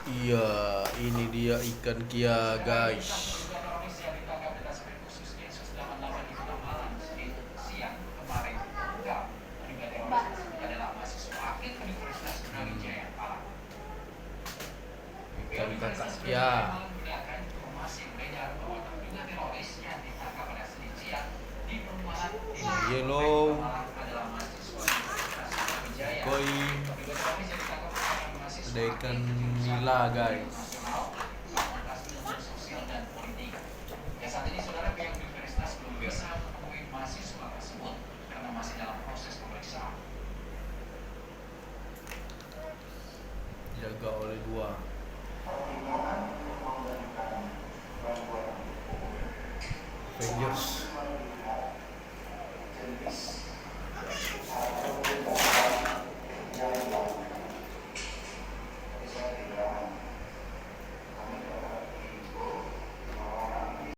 Iya, ini dia ikan kia, guys. Ikan kakak kia. Yellow, koi, ada ikan nila, guys. Jaga oleh dua Avengers.